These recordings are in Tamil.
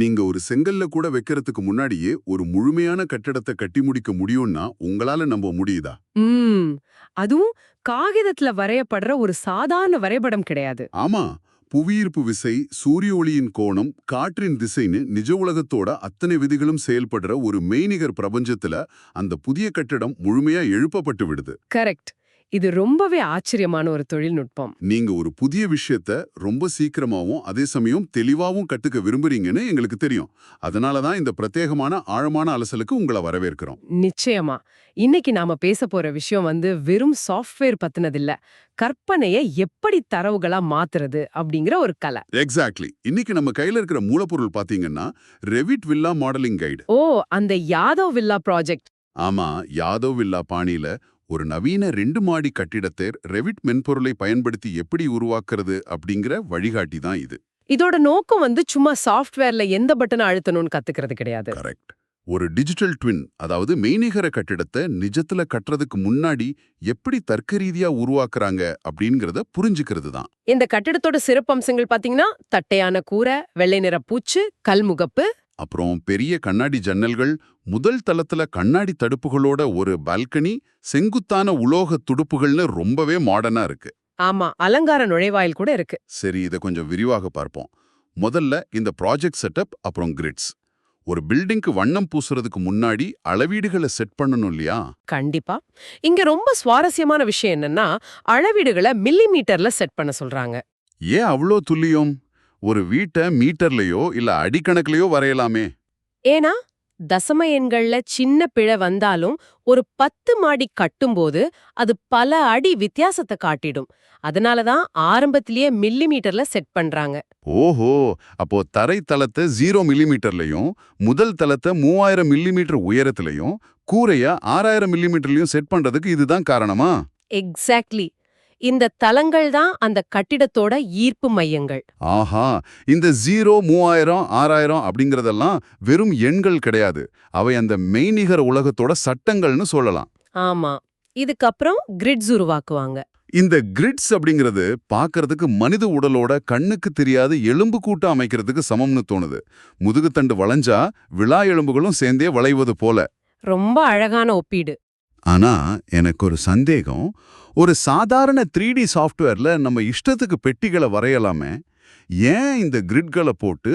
நீங்க ஒரு செங்கல்ல கூட வைக்கிறதுக்கு முன்னாடியே ஒரு முழுமையான கட்டடத்தை கட்டி முடிக்க முடியும்னா உங்களால நம்ப முடியுதா? ம் அதுவும் காகிதத்துல வரையப்படுற ஒரு சாதாரண வரைபடம் கிடையாது. ஆமா. புவியீர்ப்பு விசை, சூரிய ஒளியின் கோணம், காற்றின் திசைன்னு நிஜ உலகத்தோட அத்தனை விதிகளும் செயல்படுற ஒரு மெய்நிகர் பிரபஞ்சத்துல அந்த புதிய கட்டடம் முழுமையா எழுப்பப்பட்டு விடுது. கரெக்ட். இது ரொம்பவே ஆச்சரியமான ஒரு தொழில்நுட்பம். நீங்க ஒரு புதிய விஷயத்த ரொம்ப சீக்கிரமாவும் அதே சமயம் தெளிவாவும் கத்துக்க விரும்புறீங்கன்னு எங்களுக்கு தெரியும். அதனால தான் இந்த பிரத்யேகமான ஆழமான அலசலுக்கு உங்களை வரவேற்கிறோம். நிச்சயமா. இன்னைக்கு நாம பேச போற விஷயம் வெறும் சாஃப்ட்வேர் பத்தினதில்ல. கற்பனைய எப்படி தரவுகளா மாத்துறது அப்படிங்கிற ஒரு கலை. எக்ஸாக்ட்லி. இன்னைக்கு நம்ம கையில இருக்கிற மூலப்பொருள் பாத்தீங்கன்னா ரெவிட் வில்லா மாடலிங் கைடு. ஓ, அந்த யாதவ் வில்லா ப்ராஜெக்ட். ஆமா, யாதவ் வில்லா பாணியில ஒரு நவீன 2 மாடி கட்டிடத்தை ரெவிட் மென்பொருளை பயன்படுத்தி எப்படி உருவாக்குறது அப்படிங்கிற வழிகாட்டி தான் இது. இதோட நோக்கம் சும்மா சாஃப்ட்வேர்ல எந்த பட்டனை அழுத்தணும்னு கத்துக்கிறது கிடையாது. கரெக்ட். ஒரு டிஜிட்டல் ட்வின், அதாவது மெய்நிகர கட்டிடத்தை நிஜத்துல கட்டுறதுக்கு முன்னாடி எப்படி தர்க்க ரீதியா உருவாக்குறாங்க அப்படிங்கறத புரிஞ்சுக்கிறது தான். இந்த கட்டிடத்தோட சிறப்பம்சங்கள் பாத்தீங்கன்னா தட்டையான கூரை, வெள்ளை நிற பூச்சு, கல்முகப்பு. அப்புறம் பெரிய கண்ணாடி ஜன்னல்கள், முதல் தளத்துல கண்ணாடி தடுப்புகளோட ஒரு பால்கனி, செங்குத்தான உலோக துடுப்புகள்னு ரொம்பவே மாடர்னா இருக்கு. ஆமா, அலங்கார நுழைவாயில் கூட இருக்கு. சரி, இதை கொஞ்சம் விரிவாக பார்ப்போம். முதல்ல இந்த ப்ராஜெக்ட் செட்டப், அப்புறம் கிரிட்ஸ். ஒரு பில்டிங்க்கு வண்ணம் பூசுறதுக்கு முன்னாடி அளவீடுகளை செட் பண்ணணும் இல்லையா? கண்டிப்பா. இங்க ரொம்ப சுவாரஸ்யமான விஷயம் என்னன்னா, அளவீடுகளை மில்லி மீட்டர்ல செட் பண்ண சொல்றாங்க. ஏன் அவ்வளோ துல்லியம்? ஒரு வீட்டை மீட்டர்லயோ இல்ல அடிக்கணக்கிலையோ வரையலாமே. ஏன்னா தசம எண்கள்ல சின்ன பிழை வந்தாலும் ஒரு 10 மாடி கட்டும்போது அது பல அடி வித்தியாசத்தை காட்டிடும். அதனாலதான் ஆரம்பத்திலேயே மில்லி மீட்டர்ல செட் பண்றாங்க. ஓஹோ, அப்போ தரை தளத்தை 0 மில்லிமீட்டர்லயும் முதல் தளத்தை 3000 மில்லிமீட்டர் உயரத்திலையும் கூரைய 6000 மில்லிமீட்டர்லயும் செட் பண்றதுக்கு இதுதான் காரணமா? எக்ஸாக்ட்லி. இந்த தளங்கள் தான் அந்த கட்டிடத்தோட ஈர்ப்பு மையங்கள். ஆஹா, இந்த 0, 3000, 6000 அப்படிங்கறதெல்லாம் வெறும் எண்கள் கிடையாது. அவை அந்த மெய்நிகர் உலகத்தோட சட்டங்கள்னு சொல்லலாம். ஆமா. இதுக்கப்புறம் கிரிட்ஸ் உருவாக்குவாங்க. இந்த கிரிட்ஸ் அப்படிங்கிறது பார்க்கறதுக்கு மனித உடலோட கண்ணுக்கு தெரியாத எலும்பு கூட்ட அமைக்கிறதுக்கு சமம்னு தோணுது. முதுகுத்தண்டு வளைஞ்சா விலா எலும்புகளும் சேர்ந்தே வளைவது போல. ரொம்ப அழகான ஒப்பீடு. ஆனா எனக்கு ஒரு சந்தேகம். ஒரு சாதாரண 3D சாஃப்ட்வேர்ல நம்ம இஷ்டத்துக்கு பெட்டிகளை வரையலாமே, ஏன் இந்த கிரிட்களை போட்டு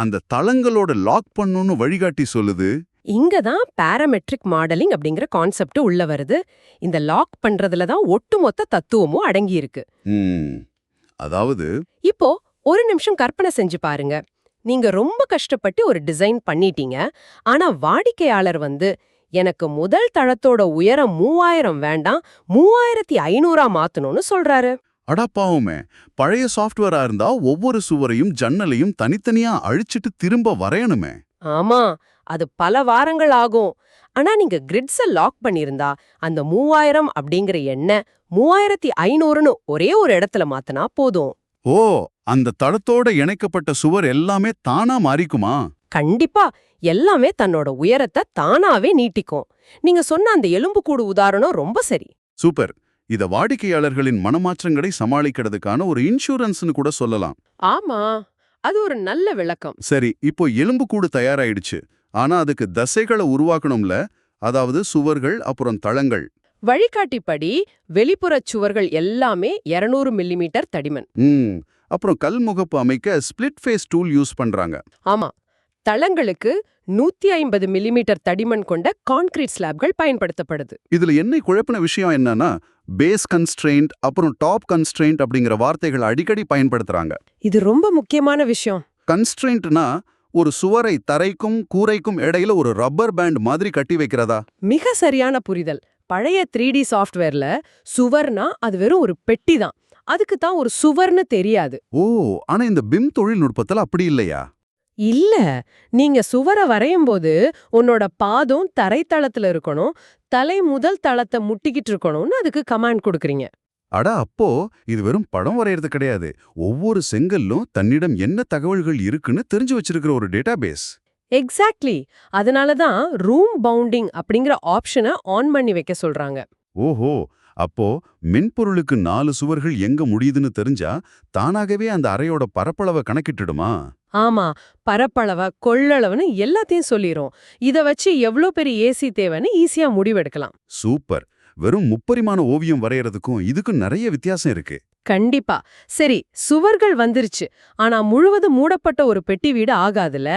அந்த தளங்களோட லாக் பண்ணணும்னு வழிகாட்டி சொல்லுது? இங்க தான் பாராமெட்ரிக் மாடலிங் அப்படிங்கிற கான்செப்ட் உள்ள வருது. இந்த லாக் பண்றதுல தான் ஒட்டுமொத்த தத்துவமும் அடங்கி இருக்கு. அதாவது இப்போ ஒரு நிமிஷம் கற்பனை செஞ்சு பாருங்க. நீங்க ரொம்ப கஷ்டப்பட்டு ஒரு டிசைன் பண்ணிட்டீங்க. ஆனா வாடிக்கையாளர் எனக்கு முதல் தளத்தோட உயரம் 3000 வேண்டாம், 3500 மாத்தணும்னு சொல்றாரு. அடப்பாவுமே, பழைய சாஃப்ட்வேரா இருந்தா ஒவ்வொரு சுவரையும் ஜன்னலையும் தனித்தனியா அழிச்சிட்டு திரும்ப வரையணுமே. ஆமா, அது பல வாரங்கள் ஆகும். ஆனா நீங்க கிரிட்ஸ லாக் பண்ணிருந்தா அந்த 3000 அப்படிங்கிற எண்ணை 3500ன்னு ஒரே ஒரு இடத்துல மாத்தினா போதும். ஓ, அந்த தளத்தோட இணைக்கப்பட்ட சுவர் எல்லாமே தானா மாறிக்குமா? கண்டிப்பா. எல்லாமே தன்னோட உயரத்தை தானாவே நீட்டிக்கும். நீங்க சொன்ன அந்த எலும்புக்கூடு உதாரணம் ரொம்ப சரி. சூப்பர். இத வாடிக்கையாளர்களின் மனமாற்றங்களை சமாளிக்கிறதுக்கான ஒரு இன்சூரன்ஸ்னு கூட சொல்லலாம். ஆமா, அது ஒரு நல்ல விளக்கம். சரி, இப்போ எலும்புக்கூடு தயாராயிடுச்சு. ஆனா அதுக்கு தசைகளை உருவாக்கணும்ல, அதாவது சுவர்கள் அப்புறம் தளங்கள். வழிகாட்டிப்படி வெளிப்புறச் சுவர்கள் எல்லாமே 200 மில்லிமீட்டர் தடிமன். அப்புறம் கல்முகப்பு அமைக்க ஸ்பிளிட் ஃபேஸ் டூல் யூஸ் பண்றாங்க. ஆமா, தளங்களுக்கு 150 மில்லிமீட்டர் தடிமன் கொண்ட கான்கிரீட் ஸ்லாப்கள் பயன்படுத்தப்படுது. இதுல என்ன குழப்பின விஷயம் என்னன்னா, பேஸ் கன்ஸ்ட்ரெயின்ட் அப்புறம் டாப் கன்ஸ்ட்ரெயின்ட் அப்படிங்கிற வார்த்தைகள் அடிக்கடி பயன்படுத்துறாங்க. இது ரொம்ப முக்கியமான விஷயம். கன்ஸ்ட்ரெயின்ட்னா ஒரு சுவரை தரைக்கும் கூரைக்கும் இடையில ஒரு ரப்பர் பேண்ட் மாதிரி கட்டி வைக்கிறதா? மிக சரியான புரிதல். பழைய 3D சாஃப்ட்வேர்ல சுவர்னா அது வெறும் ஒரு பெட்டி தான். அதுக்கு தான் ஒரு சுவர்னு தெரியாது. ஓ, ஆனா இந்த பிம் தொழில்நுட்பத்துல அப்படி இல்லையா? இல்ல, நீங்க சுவர வரையும் போது உன்னோட பாதம் தரைத்தளத்துல இருக்கணும், தலை முதல் தளத்தை முட்டிக்கிட்டு இருக்கணும்னு அதுக்கு கமாண்ட் கொடுக்கறீங்க. அட, அப்போ இது வெறும் படம் வரையறது கிடையாது. ஒவ்வொரு செங்கல்லும் தன்னிடம் என்ன தகவல்கள் இருக்குன்னு தெரிஞ்சு வச்சிருக்கிற ஒரு டேட்டாபேஸ். எக்ஸாக்ட்லி. அதனால தான் ரூம் பவுண்டிங் அப்படிங்கிற ஆப்ஷனை ஆன் பண்ணி வைக்க சொல்றாங்க. ஓஹோ, அப்போ மென்பொருளுக்கு 4 சுவர்கள் எங்க முடியுதுன்னு தெரிஞ்சா தானாகவே அந்த அறையோட பரப்பளவை கணக்கிட்டுடுமா? ஆமா, பரப்பளவ கொள்ளளவுன்னு எல்லாத்தையும் சொல்லிரும். இத வச்சு எவ்ளோ பெரிய ஏசி தேவைன்னு ஈஸியா முடிவெடுக்கலாம். சூப்பர். வெறும் முப்பரிமாண ஓவியம் வரையறதுக்கும் இதுக்கும் நிறைய வித்தியாசம் இருக்கு. கண்டிப்பா. சரி, சுவர்கள் வந்துருச்சு. ஆனா முழுவதும் மூடப்பட்ட ஒரு பெட்டி வீடு ஆகாதுல.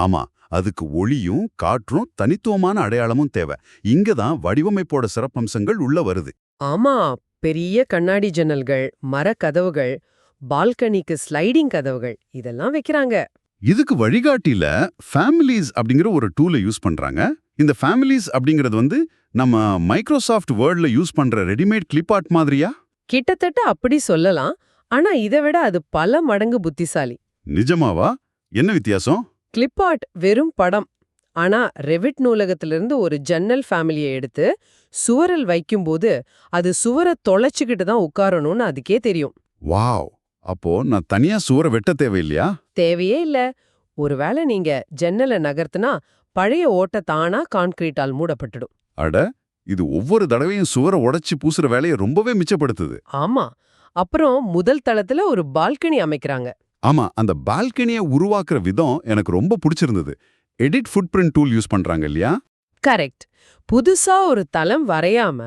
ஆமா, அதுக்கு ஒளியும் காற்றும் தனித்துவமான அடையாளமும் தேவை. இங்க தான் வடிவமைப்போட சிறப்பம்சங்கள் உள்ள வருது. ஆமா, பெரிய கண்ணாடி ஜன்னல்கள், மரக்கதவுகள், பால்கனிக்கு ஸ்லைடிங் கதவுகள் இதெல்லாம் வைக்கிறாங்க. இதுக்கு வழிகாட்டில ஃபேமிலிஸ் அப்படிங்கிற ஒரு டூலை யூஸ் பண்றாங்க. இந்த ஃபேமிலிஸ் அப்படிங்கிறது வந்து நம்ம மைக்ரோசாஃப்ட் வேர்ட்ல யூஸ் பண்ற ரெடிமேட் கிளிப் ஆர்ட் மாதிரியா? கிட்டத்தட்ட அப்படி சொல்லலாம். ஆனா இதை விட அது பல மடங்கு புத்திசாலி. நிஜமாவா? என்ன வித்தியாசம்? கிளிப் ஆர்ட் வெறும் படம். ஆனா ரெவிட் நூலகத்திலிருந்து ஒரு ஜன்னல் ஃபேமிலியை எடுத்து சுவரில் வைக்கும்போது அது சுவரை தொலைச்சுக்கிட்டு தான் உட்காரணும்னு அதுக்கே தெரியும். வாவ்! அப்போ நான் தனியா சுவரை வெட்ட தேவையில்லையா? தேவையே இல்ல. ஒருவேளை நீங்க ஜன்னலை நகர்த்தினா பழைய ஓட்டை தானா கான்கிரீட்டால் மூடப்பட்டுடும். அட, இது ஒவ்வொரு தடவையும் சுவரை உடைச்சு பூசுற வேலையை ரொம்பவே மிச்சப்படுத்துது. ஆமா. அப்புறம் முதல் தளத்துல ஒரு பால்கனி அமைக்கிறாங்க. ஆமா, அந்த பால்கனியை உருவாக்குற விதம் எனக்கு ரொம்ப பிடிச்சிருந்தது. எடிட் ஃபுட்பிரிண்ட் டூல் யூஸ் பண்றாங்க இல்லையா? கரெக்ட். புதுசா ஒரு தளம் வரையாம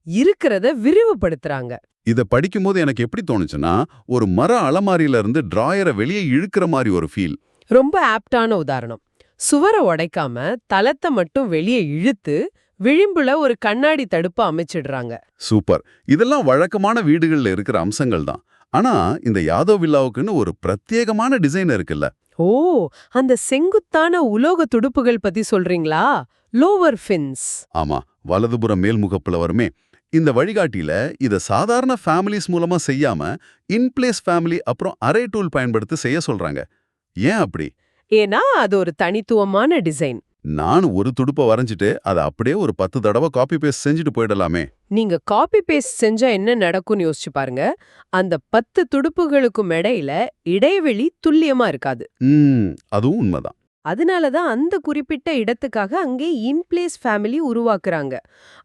இருக்கிறத விரிவுபடுத்துறாங்க. இத படிக்கும்போது எனக்கு எப்படி தோணுச்சுன்னா, ஒரு மர அலமாரியில இருந்து டிராயரை வெளியே இழுக்கிற மாதிரி ஒரு ஃபீல். ரொம்ப ஆப்டான உதாரணம். சுவரை உடைக்காம தளத்தை மட்டும் வெளியே இழுத்து விளிம்புல ஒரு கண்ணாடி தடுப்பு அமைச்சிடுறாங்க. சூப்பர். இதெல்லாம் வழக்கமான வீடுகள்ல இருக்கிற அம்சங்கள் தான். ஆனா இந்த யாதவ் வில்லாவுக்குன்னு ஒரு பிரத்யேகமான டிசைன் இருக்குல்ல. ஓ, அந்த செங்குத்தான உலோக துடுப்புகள் பத்தி சொல்றீங்களா? Lower fins. ஆமா, வலதுபுற மேல்முகப்புல வருமே. இந்த வழிகாட்டியில இத சாதாரண ஃபேமிலிஸ் மூலமா செய்யாம இன்பிளேஸ் ஃபேமிலி அப்புறம் அரே டூல் பயன்படுத்தி செய்ய சொல்றாங்க. ஏன் அப்படி? ஏன்னா அது ஒரு தனித்துவமான டிசைன். நான் ஒரு துடுப்பை வரைஞ்சிட்டு அதை அப்படியே ஒரு 10 தடவை காப்பி பேஸ்ட் செஞ்சுட்டு போயிடலாமே. நீங்க காப்பி பேஸ்ட் செஞ்சா என்ன நடக்கும்னு யோசிச்சு பாருங்க. அந்த 10 துடுப்புகளுக்கும் இடையில இடைவெளி துல்லியமா இருக்காது. அதுவும் உண்மைதான். அதனால தான் அந்த குறிப்பிட்ட இடத்துக்காக அங்கே இன்பிளேஸ் ஃபேமிலி உருவாக்குறாங்க.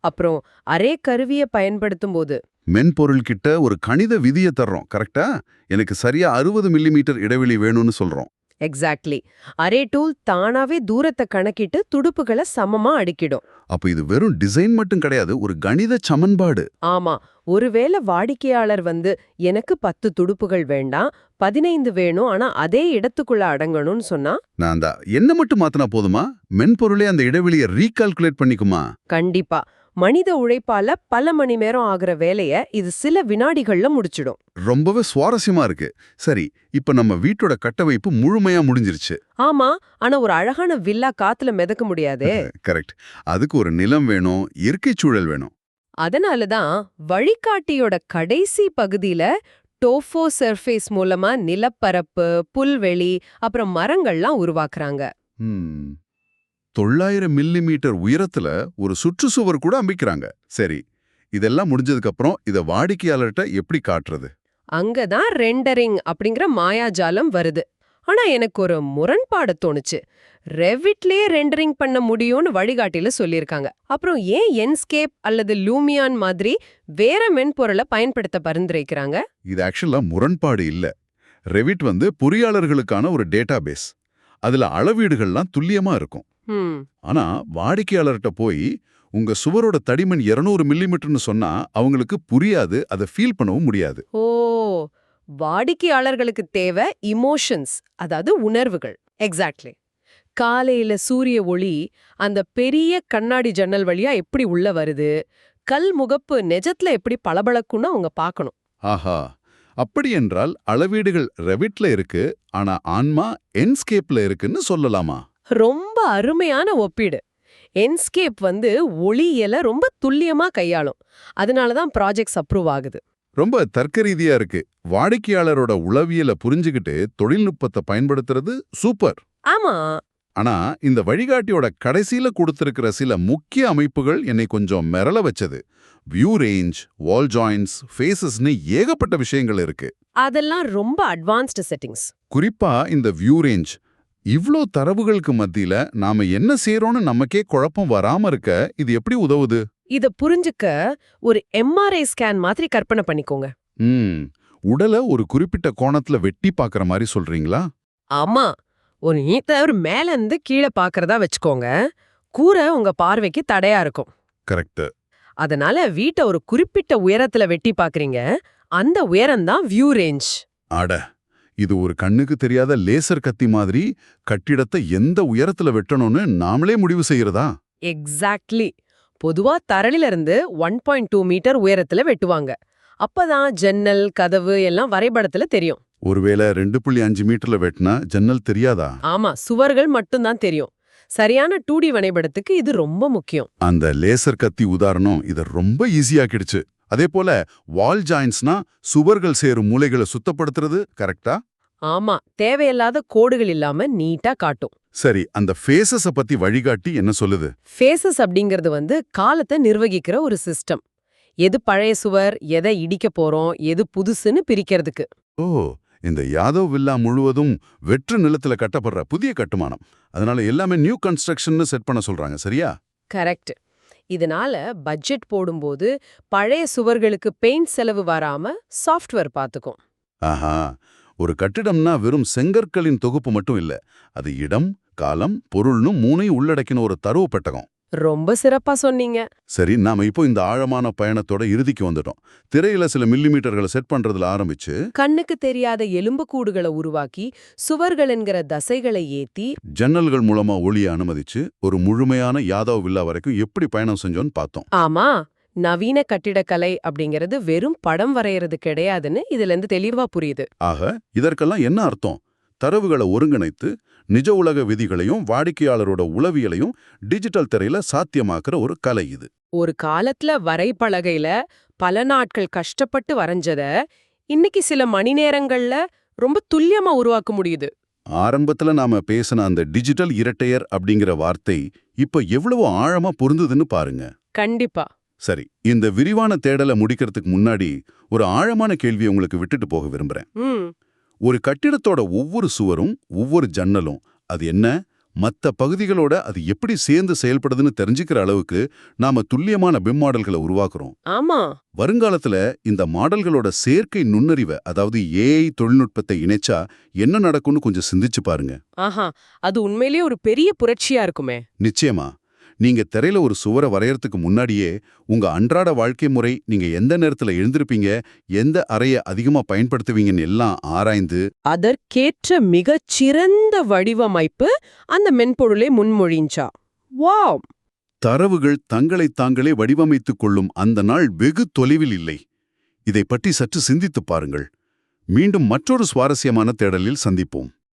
அப்புறம் அரே கருவியை பயன்படுத்தும் போது மென்பொருள் கிட்ட ஒரு கணித விதியை தர்றோம், கரெக்டா? எனக்கு சரியா 60 மில்லிமீட்டர் இடைவெளி வேணும்னு சொல்றோம். எக்ஸாக்ட்லி. அரே டூல் தானாவே தூரத்தை கணக்கிட்டு துடுப்புகளை சமமா அடுக்கிடும். அப்ப இது வெறும் டிசைன் மட்டும் கிடையாது, ஒரு கணித சமன்பாடு. ஆமா. ஒருவேளை வாடிக்கையாளர் வந்து எனக்கு 10 துடுப்புகள் வேண்டாம், 15 வேணும், ஆனா அதே இடத்துக்குள்ள அடங்கணும்னு சொன்னா நான் அந்த என்ன மட்டும் மாத்தினா போதுமா? மென்பொருளே அந்த இடைவெளியை ரீகால்குலேட் பண்ணிக்குமா? கண்டிப்பா. மனித உழைப்பால பல மணி நேரம் ஆகுற வேலைய இது சில வினாடிகள்ல முடிச்சிடும். ரொம்பவே சுவாரஸ்யமா இருக்கு. சரி, இப்ப நம்ம வீட்டோட கட்டமைப்பு முழுமையா முடிஞ்சிருச்சு. ஆமா, ஆனா ஒரு அழகான வில்லா காத்துல மிதக்க முடியாதே. கரெக்ட். அதுக்கு ஒரு நிலம் வேணும், இயற்கை சூழல் வேணும். அதனாலதான் வழிகாட்டியோட கடைசி பகுதியில டோஃபோ சர்ஃபேஸ் மூலமா நிலப்பரப்பு, புல்வெளி, அப்புறம் மரங்கள்லாம் உருவாக்குறாங்க. 900 மில்லிமீட்டர் உயரத்துல ஒரு சுற்றுச்சுவர் கூட அமைக்கிறாங்க. சரி, இதெல்லாம் முடிஞ்சதுக்கு அப்புறம் இத வாடிக்கையாளர்கிட்ட எப்படி காட்டுறது? அங்கதான் ரெண்டரிங் அப்படிங்கிற மாயாஜாலம் வருது. ஆனா எனக்கு ஒரு முரண்பாடு தோணுச்சு. ரெவிட்லயே ரெண்டரிங் பண்ண முடியும்னு வழிகாட்டில சொல்லியிருக்காங்க. அப்புறம் ஏன் என்ஸ்கேப் அல்லது லூமியான் மாதிரி வேற மென்பொருளை பயன்படுத்த பரிந்துரைக்கிறாங்க? இது ஆக்சுவலா முரண்பாடு இல்ல. ரெவிட் வந்து பொறியாளர்களுக்கான ஒரு டேட்டாபேஸ். அதுல அளவீடுகள்லாம் துல்லியமா இருக்கும். ஆனா வாடிக்கையாளர்கிட்ட போய் உங்க சுவரோட தடிமன் 200 மில்லிமீட்டர்னு சொன்னா அவங்களுக்கு புரியாது, அதை ஃபீல் பண்ணவும் முடியாது. ஓ, வாடிக்கையாளர்களுக்கு தேவை இமோஷன்ஸ், அதாவது உணர்வுகள். எக்ஸாக்ட்லி. காலையில சூரிய ஒளி அந்த பெரிய கண்ணாடி ஜன்னல் வழியா எப்படி உள்ள வருது, கல் முகப்பு நெஜத்துல எப்படி பளபளக்கும்னு அவங்க பார்க்கணும். ஆஹா, அப்படி என்றால் அளவீடுகள் ரெவிட்ல இருக்கு, ஆனா ஆன்மா என்ஸ்கேப்ல இருக்குன்னு சொல்லலாமா? ரொம்ப அருமையான ஒப்பீடு. என்ஸ்கேப் வந்து ஒளியியல ரொம்ப துல்லியமா கையாளும். அதனாலதான் ப்ராஜெக்ட்ஸ் அப்ரூவ் ஆகுது. ரொம்ப தர்க்கரீதியா இருக்கு. வாடிக்கையாளரோட உளவியலை புரிஞ்சுகிட்டு தொழில்நுட்பத்தை பயன்படுத்துறது சூப்பர். ஆமா. ஆனா இந்த வழிகாட்டியோட கடைசியில கொடுத்திருக்கிற சில முக்கிய அமைப்புகள் என்னை கொஞ்சம் மிரள வச்சது. வியூ ரேஞ்ச், வால் ஜாயின்ட்ஸ், ஃபேஸஸ்னு ஏகப்பட்ட விஷயங்கள் இருக்கு. அதெல்லாம் ரொம்ப அட்வான்ஸ்டு செட்டிங்ஸ். குறிப்பா இந்த வியூ ரேஞ்ச். இவ்ளோ தரவுகளுக்கு மத்தியில நாம என்ன செய்யறோம்னு நமக்கே குழப்பம் வராம இருக்க இது எப்படி உதவுது? இத புரிஞ்சுக்க ஒரு எம்ஆர்ஐ ஸ்கேன் மாதிரி கற்பனை பண்ணிக்கோங்க. ம் உடல ஒரு குறிப்பிட்ட கோணத்துல வெட்டி பார்க்கற மாதிரி சொல்றீங்களா? ஆமா, ஒரு நீட்டவர் மேல இருந்து கீழே பாக்குறதா வச்சுக்கோங்க. கூரை உங்க பார்வைக்கு தடையா இருக்கும். கரெக்ட். அதனால வீட்டை ஒரு குறிப்பிட்ட உயரத்துல வெட்டி பாக்குறீங்க. அந்த உயரம் தான் வியூ ரேஞ்ச். அட, இது ஒரு கண்ணுக்கு தெரியாத லேசர் கத்தி மாதிரி கட்டிடத்தை எந்த உயரத்துல வெட்டணும்னு நாமளே முடிவு செய்யறதா? எக்ஸாக்ட்லி. பொதுவா தரையில இருந்து 1.2 மீட்டர் உயரத்துல வெட்டுவாங்க. அப்பதான் ஜன்னல், கதவு எல்லாம் வரைபடத்துல தெரியும். ஒருவேளை 2.5 மீட்டர்ல வெட்டினா ஜன்னல் தெரியாதா? ஆமா, சுவர்கள் மட்டும்தான் தெரியும். சரியான 2D வரைபடத்துக்கு இது ரொம்ப முக்கியம். அந்த லேசர் கத்தி உதாரணம் இத ரொம்ப ஈஸியாக்கிடுச்சு. அதே போல வால் ஜாயின்ஸ்னா சுவர்கள் சேரும் மூலைகளை சுத்தப்படுத்துறது கரெக்டா? ஆமா, தேவையில்லாத கோடுகள் இல்லாம நீட்டா காட்டும். சரி, அந்த ஃபேஸஸ பத்தி வழிகாட்டி என்ன சொல்லுது? ஃபேசஸ் அப்படிங்கிறது காலத்தை நிர்வகிக்கிற ஒரு சிஸ்டம். எது பழைய சுவர், எதை இடிக்க போறோம், எது புதுசுன்னு பிரிக்கிறதுக்கு. ஓ, இந்த யாதவ் வில்லா முழுவதும் வெற்று நிலத்துல கட்டப்படுற புதிய கட்டுமானம். அதனால எல்லாமே நியூ கன்ஸ்ட்ரக்ஷன்னு செட் பண்ண சொல்றாங்க, சரியா? கரெக்ட். இதனால பட்ஜெட் போடும்போது பழைய சுவர்களுக்கு பெயிண்ட் செலவு வராம சாஃப்ட்வேர் பாத்துக்கும். ஆஹா, ஒரு கட்டிடம்னா வெறும் செங்கற்களின் தொகுப்பு மட்டும் இல்ல. அது இடம், காலம், பொருள்னு மூணையும் உள்ளடக்கின ஒரு தரவு பெட்டகம். ரொம்ப சிறப்பா சொன்னீங்க. சரி, நாம இப்போ இந்த ஆழமான பயணத்தோட இறுதிக்கு வந்துட்டோம். திரையில சில மில்லிமீட்டர்களை செட் பண்றதுல ஆரம்பிச்சு கண்ணுக்கு தெரியாத எலும்புக்கூடுகளை உருவாக்கி சுவர்கள் என்கிற தசைகளை ஏத்தி ஜன்னல்கள் மூலமா ஒளியை அனுமதிச்சு ஒரு முழுமையான யாதவ் வில்லா வரைக்கும் எப்படி பயணம் செஞ்சோன்னு பார்த்தோம். ஆமா, நவீன கட்டிடக்கலை அப்படிங்கிறது வெறும் படம் வரையறது கிடையாதுன்னு இதுல இருந்து தெளிவா புரியுது. ஆக இதற்கெல்லாம் என்ன அர்த்தம்? தரவுகளை ஒருங்கிணைத்து நிஜ உலக விதிகளையும் வாடிக்கையாளரோட உளவியலையும் டிஜிட்டல் திரையில சாத்தியமாக்குற ஒரு கலை இது. ஒரு காலத்துல வரைபலகையில பல நாட்கள் கஷ்டப்பட்டு வரைஞ்சத இன்னைக்கு சில மணி நேரங்கள்ல ரொம்ப துல்லியமா உருவாக்க முடியுது. ஆரம்பத்துல நாம பேசின அந்த டிஜிட்டல் இரட்டையர் அப்படிங்கிற வார்த்தை இப்ப எவ்வளவு ஆழமா பொருந்துதுன்னு பாருங்க. கண்டிப்பா. சரி, இந்த விரிவான தேடலை முடிக்கிறதுக்கு முன்னாடி ஒரு ஆழமான கேள்வியை உங்களுக்கு விட்டுட்டு போக விரும்புறேன். ஒரு கட்டிடத்தோட ஒவ்வொரு சுவரும் ஒவ்வொரு ஜன்னலும் அது என்ன, மத்த பகுதிகளோட அது எப்படி சேர்ந்து செயல்படுதுன்னு தெரிஞ்சுக்கிற அளவுக்கு நாம துல்லியமான பிம் மாடல்களை உருவாக்குறோம். ஆமா, வருங்காலத்துல இந்த மாடல்களோட செயற்கை நுண்ணறிவை, அதாவது ஏஐ தொழில்நுட்பத்தை இணைச்சா என்ன நடக்கும்னு கொஞ்சம் சிந்திச்சு பாருங்க. ஆஹா, அது உண்மையிலேயே ஒரு பெரிய புரட்சியா இருக்குமே. நிச்சயமா. நீங்க திரையில ஒரு சுவரை வரையறதுக்கு முன்னாடியே உங்க அன்றாட வாழ்க்கை முறை, நீங்க எந்த நேரத்துல எழுந்திருப்பீங்க, எந்த அறைய அதிகமா பயன்படுத்துவீங்கன்னு எல்லாம் ஆராய்ந்து அதற்கேற்ற மிகச் சிறந்த வடிவமைப்பு அந்த மென்பொருளை முன்மொழிஞ்சா. வாவ்! தரவுகள் தங்களை தாங்களே வடிவமைத்துக் கொள்ளும் அந்த நாள் வெகு தொலைவில் இல்லை. இதை பற்றி சற்று சிந்தித்துப் பாருங்கள். மீண்டும் மற்றொரு சுவாரஸ்யமான தேடலில் சந்திப்போம்.